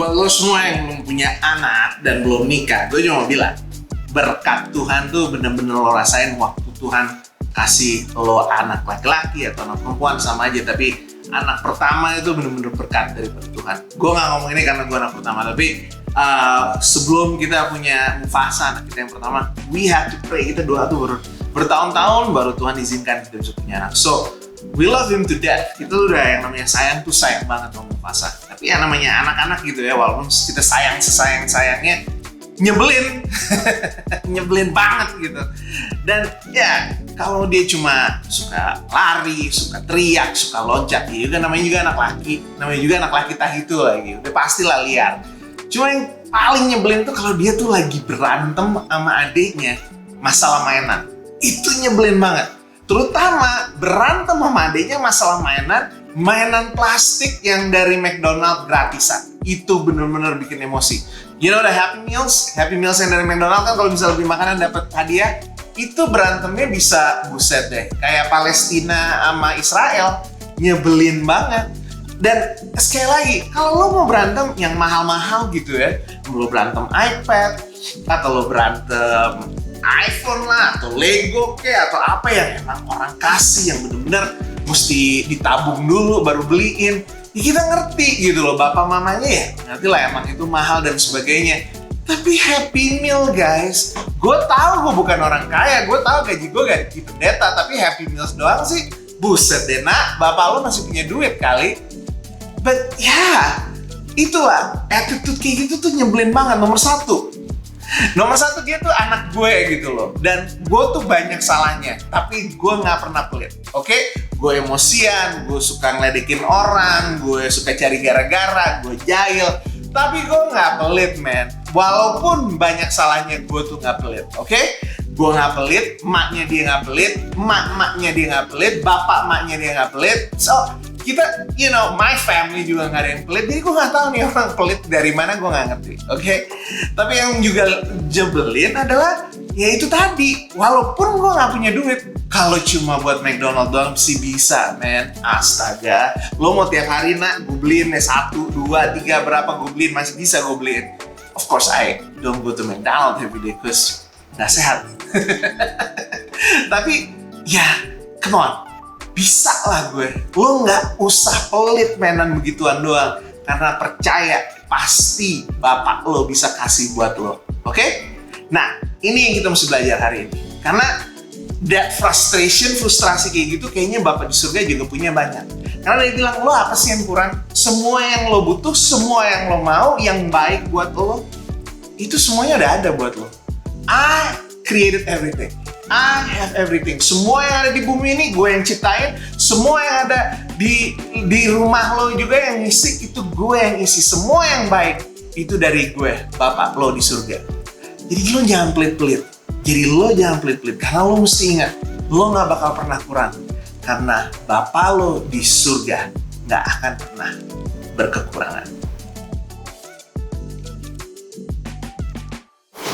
Buat lo semua yang belum punya anak dan belum nikah, gue cuma bilang, berkat Tuhan tuh bener-bener lo rasain waktu Tuhan kasih lo anak laki-laki atau anak perempuan sama aja. Tapi anak pertama itu bener-bener berkat dari Tuhan. Gue gak ngomong ini karena gue anak pertama, tapi sebelum kita punya Mufasa, anak kita yang pertama, we have to pray. Kita doa tuh bertahun-tahun baru Tuhan izinkan kita bisa punya anak. So, we love him to death. Kita udah yang namanya sayang tuh sayang banget sama Mufasa. Tapi yang namanya anak-anak gitu ya, walaupun kita sayang sesayang-sayangnya, nyebelin. Nyebelin banget gitu. Dan ya, kalau dia cuma suka lari, suka teriak, suka loncat, ya juga namanya juga anak laki. Namanya juga anak laki tahitu lagi. Udah pastilah liar. Cuma yang paling nyebelin tuh kalau dia tuh lagi berantem sama adiknya masalah mainan. Itu nyebelin banget. Terutama berantem sama adiknya masalah mainan plastik yang dari McDonald's gratisan. Itu bener-bener bikin emosi. You know the Happy Meals yang dari McDonald's kan kalau misalnya beli makanan dapat hadiah, itu berantemnya bisa buset deh. Kayak Palestina sama Israel, nyebelin banget. Dan sekali lagi, kalau lo mau berantem yang mahal-mahal gitu ya, lo berantem iPad, atau lo berantem iPhone lah, atau Lego kayak atau apa yang emang orang kasih yang bener-bener mesti ditabung dulu baru beliin. Ya kita ngerti gitu loh, bapak mamanya ya ngerti lah emang itu mahal dan sebagainya. Tapi Happy Meal guys, gue tahu gue bukan orang kaya, gue tahu gaji gue gaji pendeta, tapi Happy Meals doang sih, buset deh nak, bapak lo masih punya duit kali. But ya, itulah attitude kayak gitu tuh nyebelin banget. Nomor satu dia tuh anak gue gitu loh. Dan gue tuh banyak salahnya, tapi gue gak pernah pelit. Oke? Gue emosian, gue suka ngeledekin orang, gue suka cari gara-gara, gue jahil. Tapi gue gak pelit, man. Walaupun banyak salahnya, gue tuh gak pelit. Oke? Gue gak pelit, emaknya dia gak pelit, emak-emaknya dia gak pelit, bapak-emaknya dia gak pelit. So, kita, you know, my family juga gak ada yang pelit. Jadi gue gak tahu nih orang pelit dari mana, gue gak ngerti. Oke? Tapi yang juga jebelin adalah, ya itu tadi. Walaupun gue gak punya duit, kalau cuma buat McDonald's doang sih bisa, man. Astaga. Lo mau tiap hari nak, gue beliin 1, 2, 3, berapa gue beliin, masih bisa gue beliin. Of course, I don't go to McDonald's every day, because gak sehat. Tapi, ya, come on. Bisa lah gue. Lo gak usah pelit mainan begituan doang. Karena percaya, pasti bapak lo bisa kasih buat lo. Oke? Nah, ini yang kita mesti belajar hari ini. Karena that frustrasi kayak gitu kayaknya bapak di surga juga punya banyak. Karena dia bilang, lo apa sih yang kurang? Semua yang lo butuh, semua yang lo mau, yang baik buat lo, itu semuanya udah ada buat lo. I created everything. I have everything. Semua yang ada di bumi ini gue yang ciptain. Semua yang ada di rumah lo juga yang isi, itu gue yang isi. Semua yang baik itu dari gue, bapak lo di surga. Jadi lo jangan pelit-pelit. Karena lo mesti ingat, lo gak bakal pernah kurang. Karena bapak lo di surga gak akan pernah berkekurangan.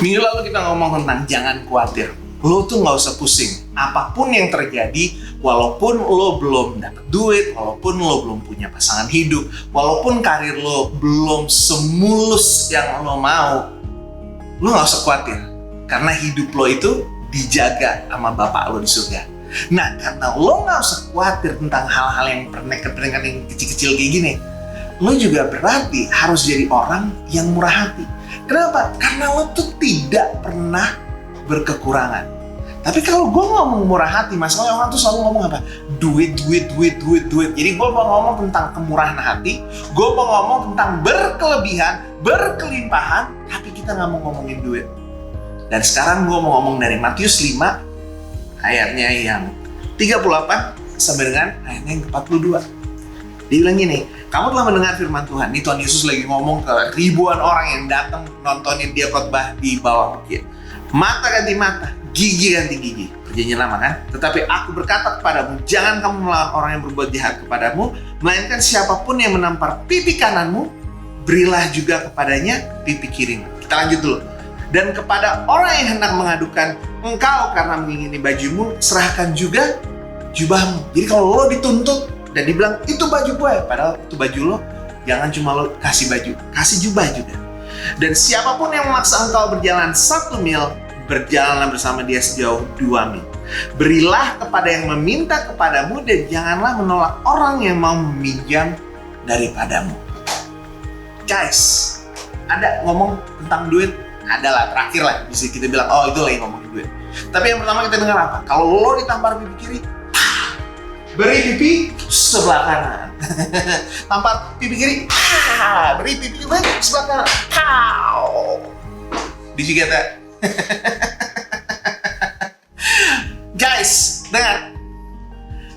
Minggu lalu kita ngomong tentang jangan khawatir. Lo tuh gak usah pusing. Apapun yang terjadi, walaupun lo belum dapat duit, walaupun lo belum punya pasangan hidup, walaupun karir lo belum semulus yang lo mau, lo gak usah khawatir. Karena hidup lo itu dijaga sama bapak lo di surga. Nah, karena lo gak usah khawatir tentang hal-hal yang pernikahan yang kecil-kecil kayak gini, lo juga berarti harus jadi orang yang murah hati. Kenapa? Karena lo tuh tidak pernah berkekurangan. Tapi kalau gue ngomong murah hati, masalahnya orang tuh selalu ngomong apa? Duit. Jadi gue mau ngomong tentang kemurahan hati, gue mau ngomong tentang berkelebihan, berkelimpahan, tapi kita gak mau ngomongin duit. Dan sekarang gue mau ngomong dari Matius 5, ayatnya yang 38 sampai dengan ayatnya yang ke-42. Dia bilang gini, kamu telah mendengar firman Tuhan. Ini Tuhan Yesus lagi ngomong ke ribuan orang yang datang nontonin dia khotbah di bawah bukit. Mata ganti mata, gigi ganti gigi. Perjanjian lama kan? Tetapi aku berkata kepadamu, jangan kamu melawan orang yang berbuat jahat kepadamu, melainkan siapapun yang menampar pipi kananmu, berilah juga kepadanya pipi kirimu. Kita lanjut dulu. Dan kepada orang yang hendak mengadukan engkau karena mengingini bajumu, serahkan juga jubahmu. Jadi kalau lo dituntut dan dibilang itu baju gue, padahal itu baju lo, Jangan cuma lo kasih baju, kasih jubah juga. Dan siapapun yang memaksa engkau berjalan 1 mil, berjalanlah bersama dia sejauh 2 mil. Berilah kepada yang meminta kepadamu, dan janganlah menolak orang yang mau meminjam daripadamu. Guys, ada ngomong tentang duit? Adalah, terakhir lah bisa kita bilang, oh itu lagi ngomongin duit. Tapi yang pertama kita dengar apa? Kalau lo ditampar pipi kiri, beri pipi sebelah kanan. Tampar pipi kiri, beri pipi sebelah kanan. Did you get that? Guys, dengar.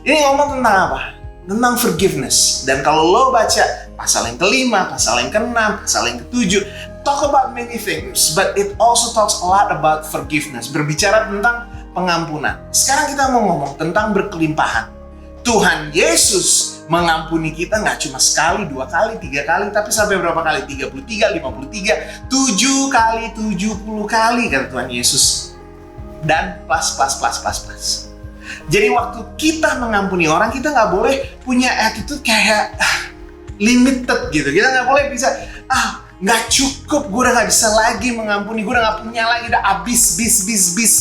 Ini ngomong tentang apa? Tentang forgiveness. Dan kalau lo baca pasal yang ke-5, pasal yang ke-6, pasal yang ke-7, talk about many things, but it also talks a lot about forgiveness. Berbicara tentang pengampunan. Sekarang kita mau ngomong tentang berkelimpahan. Tuhan Yesus mengampuni kita nggak cuma sekali, 2 kali, 3 kali, tapi sampai berapa kali? 33, 53, 7 kali, 70 kali kata Tuhan Yesus. Dan plus. Jadi waktu kita mengampuni orang, kita nggak boleh punya attitude kayak limited gitu. Kita nggak boleh bisa, nggak cukup, gue udah nggak bisa lagi mengampuni, gue udah nggak punya lagi, udah habis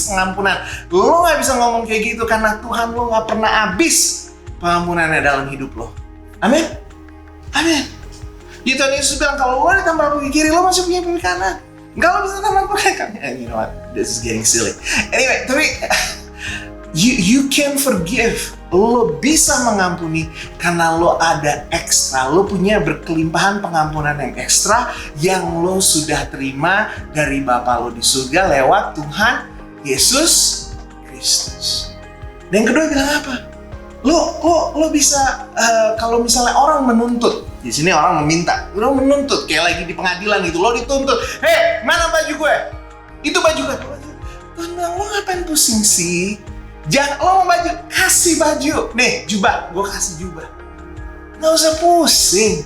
pengampunan. Lo nggak bisa ngomong kayak gitu karena Tuhan lo nggak pernah habis pengampunannya dalam hidup lo. Amin. Jadi Tuhan Yesus bilang, kalau lo ditampar pipi kiri, lo masih punya pipi kanan. Enggak, lo bisa tampar pipi kanan. You know what? This is getting silly. Anyway, tapi you can forgive. Lo bisa mengampuni karena lo ada ekstra. Lo punya berkelimpahan pengampunan yang ekstra yang lo sudah terima dari Bapa lo di surga lewat Tuhan Yesus Kristus. Dan yang kedua bilang apa? Lo bisa kalau misalnya orang menuntut. Di sini orang meminta, lo menuntut kayak lagi di pengadilan gitu. Lo dituntut, "Hei, mana baju gue? Itu baju gue." Tuhan bilang, "Lo ngapain pusing sih? Jangan, lo mau baju, kasih baju. Nih, jubah, gue kasih jubah. Nggak usah pusing.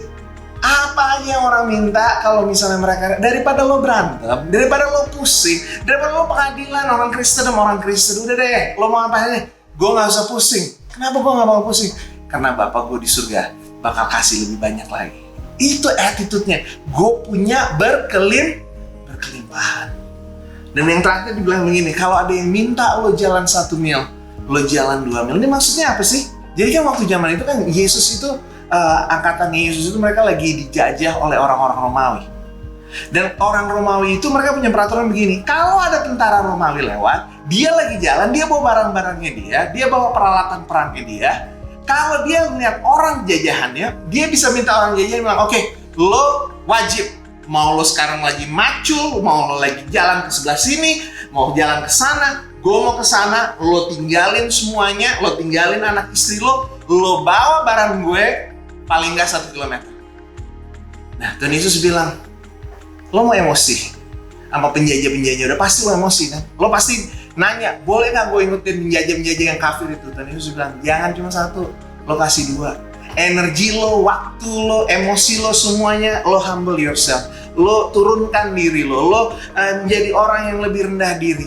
Apa aja yang orang minta kalau misalnya mereka, daripada lo berantem, daripada lo pusing, daripada lo pengadilan orang Kristen sama orang Kristen, udah deh, lo mau apa nih? Gue nggak usah pusing. Kenapa gue nggak mau pusing? Karena Bapak gue di surga bakal kasih lebih banyak lagi." Itu attitude-nya. Gue punya berkelimpahan. Dan yang terakhir dibilang begini, kalau ada yang minta lo jalan 1 mil, lo jalan 2 mil. Ini maksudnya apa sih? Jadi kan waktu zaman itu kan Yesus itu, angkatannya Yesus itu mereka lagi dijajah oleh orang-orang Romawi. Dan orang Romawi itu mereka punya peraturan begini, kalau ada tentara Romawi lewat, dia lagi jalan, dia bawa barang-barangnya dia bawa peralatan perangnya dia. Kalau dia melihat orang jajahannya, dia bisa minta orang jajahan bilang, "Oke, lo wajib. Mau lo sekarang lagi macul, mau lo lagi jalan ke sebelah sini, mau jalan ke sana, gue mau ke sana, lo tinggalin semuanya, lo tinggalin anak istri lo bawa barang gue paling nggak 1 kilometer." Nah, Tuhan Yesus bilang, lo mau emosi sama penjajah-penjajah, udah pasti lo emosi kan? Lo pasti nanya, boleh nggak gue ikutin penjajah-penjajah yang kafir itu? Tuhan Yesus bilang, jangan cuma 1, lo kasih 2. Energi lo, waktu lo, emosi lo, semuanya lo humble yourself. Lo turunkan diri lo menjadi orang yang lebih rendah diri.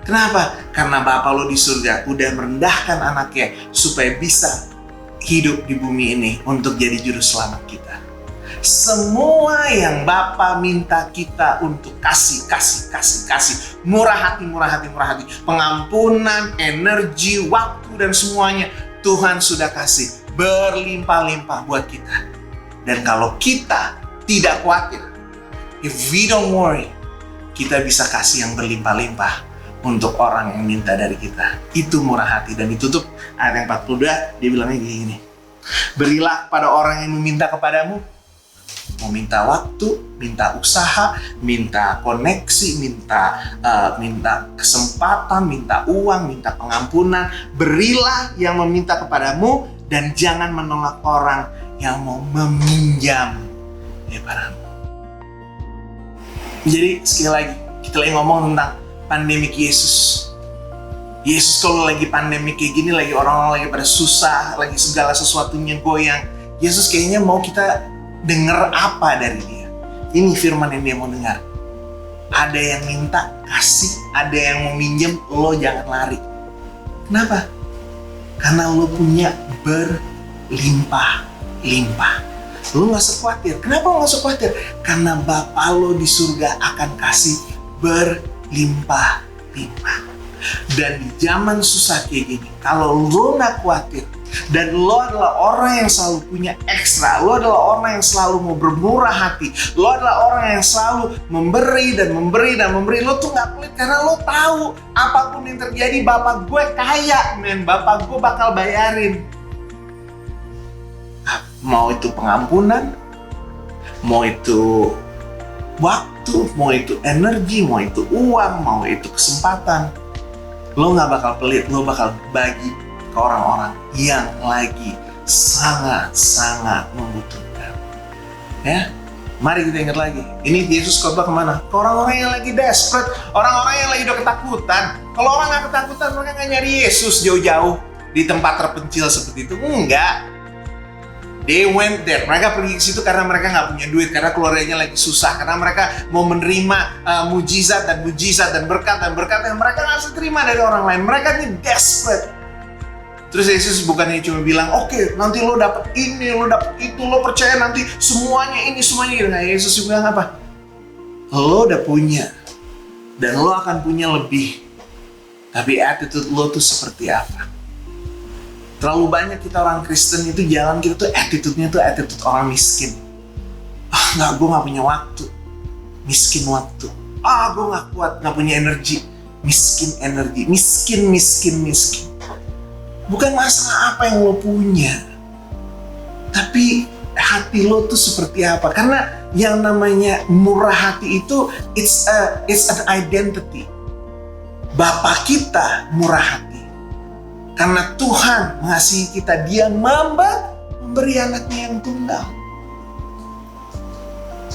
Kenapa? Karena Bapa lo di surga udah merendahkan anaknya supaya bisa hidup di bumi ini untuk jadi juru selamat kita. Semua yang Bapa minta kita untuk kasih. Murah hati. Pengampunan, energi, waktu, dan semuanya Tuhan sudah kasih berlimpah-limpah buat kita. Dan kalau kita tidak khawatir, if we don't worry, kita bisa kasih yang berlimpah-limpah untuk orang yang minta dari kita. Itu murah hati. Dan ditutup ayat yang 42, dia bilangnya gini, "Berilah pada orang yang meminta kepadamu." Mau minta waktu, minta usaha, minta koneksi, minta kesempatan, minta uang, minta pengampunan. Berilah yang meminta kepadamu dan jangan menolak orang yang mau meminjam padamu. Jadi sekali lagi, kita lagi ngomong tentang pandemik Yesus. Yesus kalau lagi pandemik kayak gini, lagi orang-orang lagi pada susah, lagi segala sesuatunya goyang, Yesus kayaknya mau kita dengar apa dari dia. Ini firman yang dia mau dengar. Ada yang minta, kasih. Ada yang mau minjem, lo jangan lari. Kenapa? Karena lo punya berlimpah-limpah. Lu gak usah khawatir. Kenapa lu gak usah khawatir? Karena Bapa lo di surga akan kasih berlimpah-limpah. Dan di zaman susah kayak gini, kalau lo gak khawatir, dan lo adalah orang yang selalu punya ekstra, lo adalah orang yang selalu mau bermurah hati, lo adalah orang yang selalu memberi dan memberi dan memberi, lo tuh gak pelit karena lo tahu apapun yang terjadi, Bapak gue kaya, men, Bapak gue bakal bayarin. Mau itu pengampunan, mau itu waktu, mau itu energi, mau itu uang, mau itu kesempatan, lo gak bakal pelit, lo bakal bagi ke orang-orang yang lagi sangat-sangat membutuhkan. Ya, mari kita ingat lagi. Ini Yesus khotbah kemana? Ke orang-orang yang lagi desperate, orang-orang yang lagi udah ketakutan. Kalau orang nggak ketakutan, mereka nggak nyari Yesus jauh-jauh di tempat terpencil seperti itu. Enggak. They went there. Mereka pergi ke situ karena mereka nggak punya duit, karena keluarganya lagi susah, karena mereka mau menerima mujizat dan berkat yang mereka nggak bisa terima dari orang lain. Mereka ini desperate. Terus Yesus bukannya cuma bilang, oke, nanti lo dapet ini, lo dapet itu, lo percaya nanti semuanya ini, semuanya gitu. Nah, Yesus bilang apa? Lo udah punya, dan lo akan punya lebih. Tapi attitude lo tuh seperti apa? Terlalu banyak kita orang Kristen itu jalan kita tuh attitude-nya tuh attitude orang miskin. Gue gak punya waktu. Miskin waktu. Gue gak kuat, gak punya energi. Miskin energi. Miskin. Bukan masalah apa yang lo punya, tapi hati lo tuh seperti apa. Karena yang namanya murah hati itu it's an identity. Bapa kita murah hati. Karena Tuhan mengasihi kita, Dia memberi anaknya yang tunggal.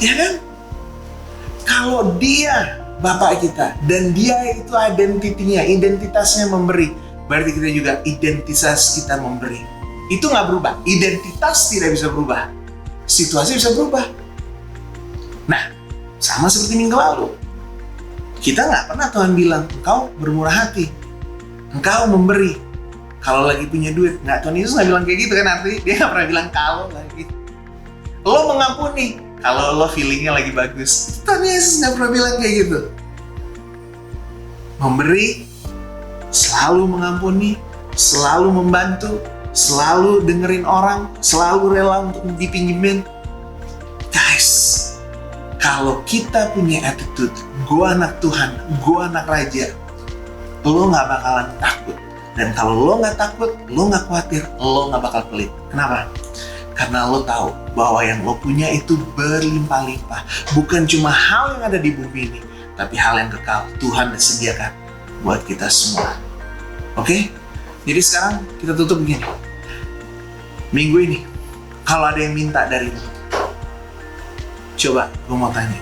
Ya kan? Kalau Dia Bapa kita dan Dia itu identitasnya memberi, berarti kita juga identitas kita memberi. Itu nggak berubah. Identitas tidak bisa berubah. Situasi bisa berubah. Nah, sama seperti minggu lalu. Kita nggak pernah Tuhan bilang, engkau bermurah hati, engkau memberi. Kalau lagi punya duit, nggak, Tuhan Yesus nggak bilang kayak gitu kan, artinya Dia nggak pernah bilang kalau lagi. Lo mengampuni, kalau lo feelingnya lagi bagus. Tuhan Yesus nggak pernah bilang kayak gitu. Memberi, selalu mengampuni, selalu membantu, selalu dengerin orang, selalu rela untuk dipinjemin. Guys, kalau kita punya attitude, gue anak Tuhan, gue anak Raja, lo gak bakalan takut. Dan kalau lo gak takut, lo gak khawatir, lo gak bakal pelit. Kenapa? Karena lo tahu bahwa yang lo punya itu berlimpah-limpah. Bukan cuma hal yang ada di bumi ini, tapi hal yang kekal. Tuhan disediakan buat kita semua. Oke? Jadi sekarang kita tutup begini. Minggu ini, kalau ada yang minta dari lo, coba gue mau tanya,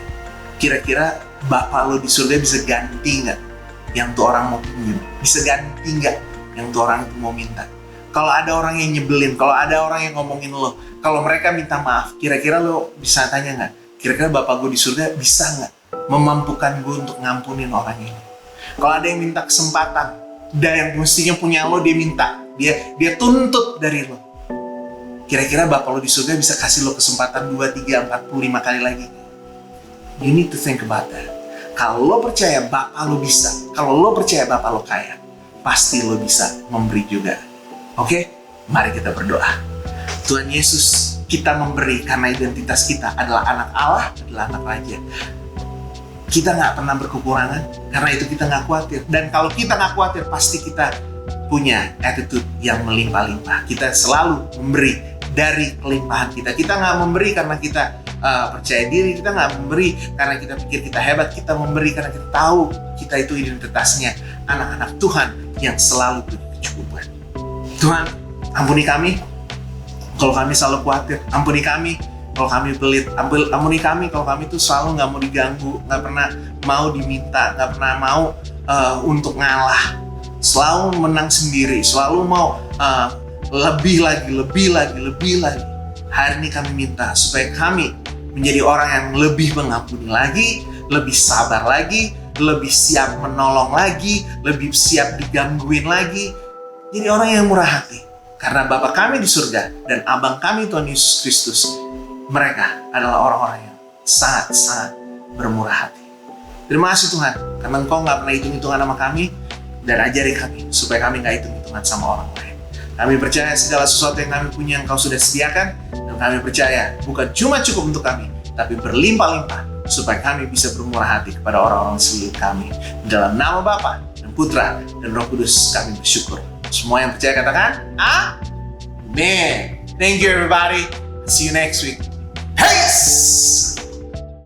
kira-kira Bapak lo di surga bisa ganti nggak yang tuh orang mau pinjam? Bisa ganti nggak yang tuh orang itu mau minta? Kalau ada orang yang nyebelin, kalau ada orang yang ngomongin lo, kalau mereka minta maaf, kira-kira lo bisa tanya nggak? Kira-kira Bapak gue di surga bisa nggak memampukan gue untuk ngampunin orang ini? Kalau ada yang minta kesempatan, dan yang mestinya punya lo, dia minta, dia tuntut dari lo. Kira-kira Bapak lo di surga bisa kasih lo kesempatan 2, 3, 45 kali lagi? You need to think about that. Kalau lo percaya Bapak lo bisa, kalau lo percaya Bapak lo kaya, pasti lo bisa memberi juga. Oke? Mari kita berdoa. Tuhan Yesus, kita memberi karena identitas kita adalah anak Allah, adalah anak Raja. Kita nggak pernah berkekurangan, karena itu kita nggak khawatir. Dan kalau kita nggak khawatir, pasti kita punya attitude yang melimpah-limpah. Kita selalu memberi dari kelimpahan kita. Kita nggak memberi karena kita percaya diri, kita nggak memberi karena kita pikir kita hebat. Kita memberi karena kita tahu kita itu identitasnya anak-anak Tuhan yang selalu punya kecukupan. Tuhan, ampuni kami kalau kami selalu khawatir. Ampuni kami kalau kami pelit. Ampuni kami kalau kami tuh selalu nggak mau diganggu, nggak pernah mau diminta, nggak pernah mau untuk ngalah, selalu menang sendiri, selalu mau lebih lagi. Hari ini kami minta supaya kami menjadi orang yang lebih mengampuni lagi, lebih sabar lagi, lebih siap menolong lagi, lebih siap digangguin lagi. Jadi orang yang murah hati. Karena Bapa kami di surga dan Abang kami Tuhan Yesus Kristus mereka adalah orang-orang yang sangat-sangat bermurah hati. Terima kasih Tuhan, karena Engkau nggak pernah hitung-hitungan sama kami, dan ajari kami supaya kami nggak hitung-hitungan sama orang lain. Kami percaya segala sesuatu yang kami punya Engkau sudah sediakan, dan kami percaya bukan cuma cukup untuk kami, tapi berlimpah-limpah supaya kami bisa bermurah hati kepada orang-orang sekeliling kami. Dalam nama Bapa dan Putra dan Roh Kudus kami bersyukur. Semua yang percaya katakan, Amin. Thank you everybody. See you next week. Peace!